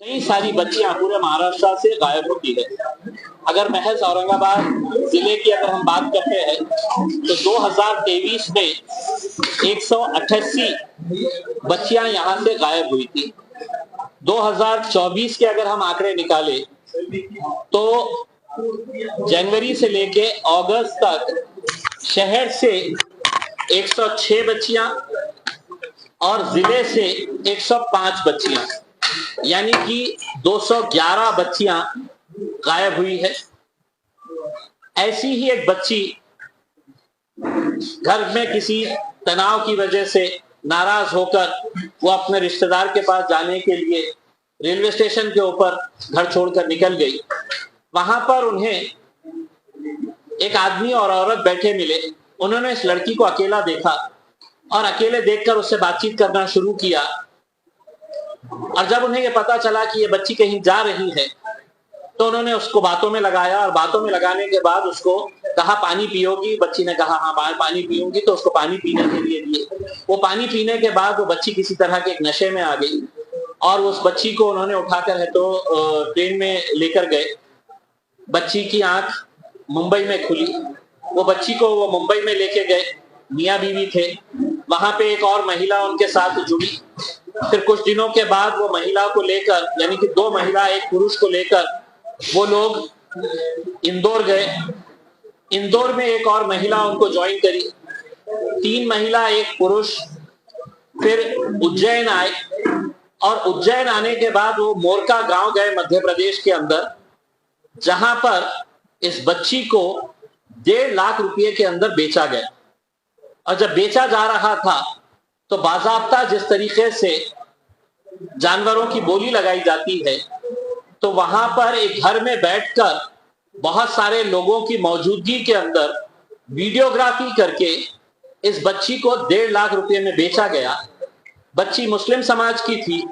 कई सारी बच्चियां पूरे महाराष्ट्र से गायब होती है। अगर महज औरंगाबाद जिले की अगर हम बात करते हैं तो 2023 में 188 बच्चियां यहां से गायब हुई थी। 2024 के अगर हम आंकड़े निकाले तो जनवरी से लेके अगस्त तक शहर से 106 बच्चियां और जिले से 105 बच्चियां, यानी कि 211 बच्चियां गायब हुई है। ऐसी ही एक बच्ची घर में किसी तनाव की वजह से नाराज होकर वो अपने रिश्तेदार के पास जाने के लिए रेलवे स्टेशन के ऊपर घर छोड़कर निकल गई। वहां पर उन्हें एक आदमी और औरत बैठे मिले। उन्होंने इस लड़की को अकेला देखा और अकेले देखकर उससे बातचीत करना शुरू किया। और जब उन्हें यह पता चला कि ये बच्ची कहीं जा रही है तो उन्होंने उसको बातों में लगाया और बातों में लगाने के बाद उसको कहा पानी पियोगी। बच्ची ने कहा हाँ पानी पीऊंगी, तो उसको पानी पीने के लिए दिए। वो पानी पीने के बाद वो बच्ची किसी तरह के एक नशे में आ गई और उस बच्ची को उन्होंने उठाकर है तो ट्रेन में लेकर गए। बच्ची की आंख मुंबई में खुली। वो बच्ची को वो मुंबई में लेके गए, मियाँ बीवी थे। वहां पे एक और महिला उनके साथ जुड़ी। फिर कुछ दिनों के बाद वो महिला को लेकर, यानी कि दो महिला एक पुरुष को लेकर वो लोग इंदौर गए। इंदौर में एक और महिला उनको ज्वाइन करी। 3 महिला एक पुरुष फिर उज्जैन आए और उज्जैन आने के बाद वो मोरका गांव गए मध्य प्रदेश के अंदर, जहां पर इस बच्ची को 1.5 लाख रुपए के अंदर बेचा गया। और जब बेचा जा रहा था तो बाजाब्ता जिस तरीके से जानवरों की बोली लगाई जाती है, तो वहां पर एक घर में बैठकर बहुत सारे लोगों की मौजूदगी के अंदर वीडियोग्राफी करके इस बच्ची को 1.5 लाख रुपए में बेचा गया। बच्ची मुस्लिम समाज की थी।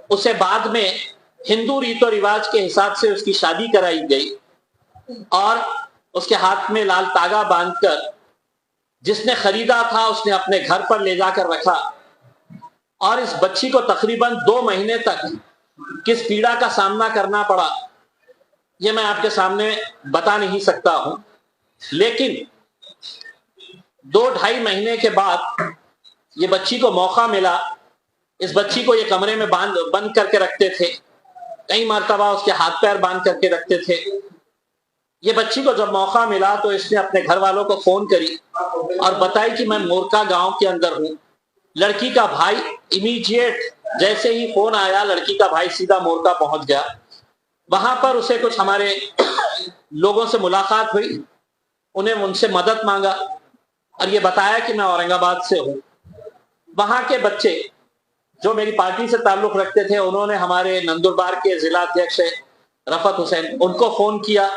उसे बाद में हिंदू रीतो रिवाज के हिसाब से उसकी शादी कराई गई और उसके हाथ में लाल तागा बांधकर जिसने खरीदा था उसने अपने घर पर ले जाकर रखा। और इस बच्ची को तकरीबन 2 महीने तक किस पीड़ा का सामना करना पड़ा यह मैं आपके सामने बता नहीं सकता हूं। लेकिन 2-2.5 महीने के बाद ये बच्ची को मौका मिला। इस बच्ची को ये कमरे में बंद करके रखते थे। कई मर्तबा उसके हाथ पैर बांध करके रखते थे। ये बच्ची को जब मौका मिला तो इसने अपने घर वालों को फोन करी और बताई कि मैं मोरका गांव के अंदर हूं। लड़की का भाई इमीडिएट जैसे ही फोन आया, लड़की का भाई सीधा मोरका पहुंच गया। वहां पर उसे कुछ हमारे लोगों से मुलाकात हुई। उन्हें उनसे मदद मांगा और ये बताया कि मैं औरंगाबाद से हूं। वहां के बच्चे जो मेरी पार्टी से ताल्लुक रखते थे, उन्होंने हमारे नंदुरबार के जिला अध्यक्ष रफत हुसैन, उनको फोन किया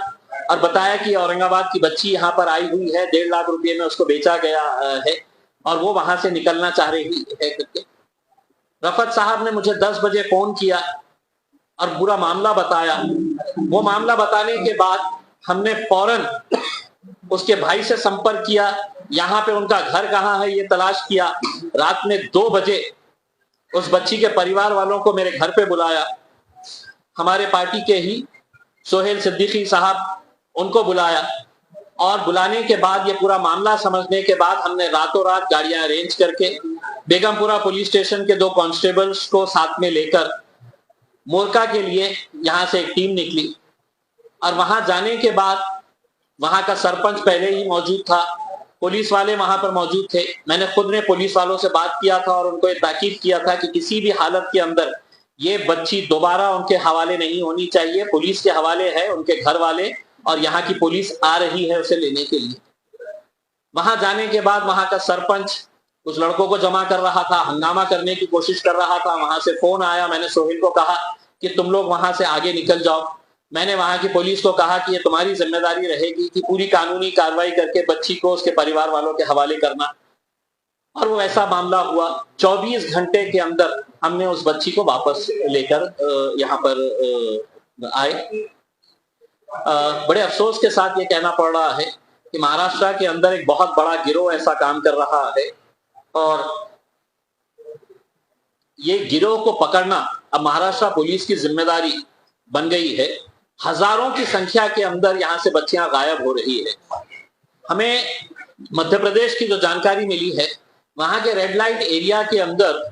और बताया कि औरंगाबाद की बच्ची यहाँ पर आई हुई है, 1.5 लाख रुपए में उसको बेचा गया है और वो वहां से निकलना चाह रही है करके। रफत साहब ने मुझे 10 बजे फोन किया और पूरा मामला बताया। वो मामला बताने के बाद हमने फौरन उसके भाई से संपर्क किया, यहाँ पे उनका घर कहाँ है ये तलाश किया। रात में 2 बजे उस बच्ची के परिवार वालों को मेरे घर पे बुलाया। हमारे पार्टी के ही सोहेल सिद्दीकी साहब, उनको बुलाया और बुलाने के बाद ये पूरा मामला समझने के बाद हमने रातों रात गाड़ियां अरेंज करके बेगमपुरा पुलिस स्टेशन के 2 कांस्टेबल्स को साथ में लेकर मोरका के लिए यहां से एक टीम निकली। और वहां जाने के बाद वहां का सरपंच पहले ही मौजूद था, पुलिस वाले वहां पर मौजूद थे। मैंने खुद ने पुलिस वालों से बात किया था और उनको ये ताकीद किया था कि किसी भी हालत के अंदर ये बच्ची दोबारा उनके हवाले नहीं होनी चाहिए। पुलिस के हवाले है, उनके घर वाले और यहाँ की पुलिस आ रही है उसे लेने के लिए। वहां जाने के बाद वहां का सरपंच उस लड़कों को जमा कर रहा था, हंगामा करने की कोशिश कर रहा था। वहां से फोन आया, मैंने सोहेल को कहा कि तुम लोग वहां से आगे निकल जाओ। मैंने वहां की पुलिस को कहा कि ये तुम्हारी जिम्मेदारी रहेगी कि पूरी कानूनी कार्रवाई करके बच्ची को उसके परिवार वालों के हवाले करना। और वो ऐसा मामला हुआ। 24 घंटे के अंदर हमने उस बच्ची को वापस लेकर यहाँ पर आए। बड़े अफसोस के साथ ये कहना पड़ रहा है कि महाराष्ट्र के अंदर एक बहुत बड़ा गिरोह ऐसा काम कर रहा है और ये गिरोह को पकड़ना अब महाराष्ट्र पुलिस की जिम्मेदारी बन गई है। हजारों की संख्या के अंदर यहां से बच्चियां गायब हो रही है। हमें मध्य प्रदेश की जो जानकारी मिली है, वहां के रेड लाइट एरिया के अंदर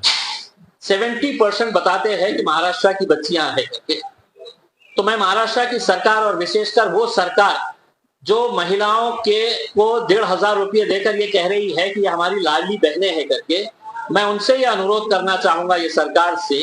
70% बताते हैं कि महाराष्ट्र की बच्चियां हैं। तो मैं महाराष्ट्र की सरकार और विशेषकर वो सरकार जो महिलाओं के को 1,500 रुपये देकर ये कह रही है कि ये हमारी लाडली बहनें हैं करके, मैं उनसे ये अनुरोध करना चाहूंगा ये सरकार से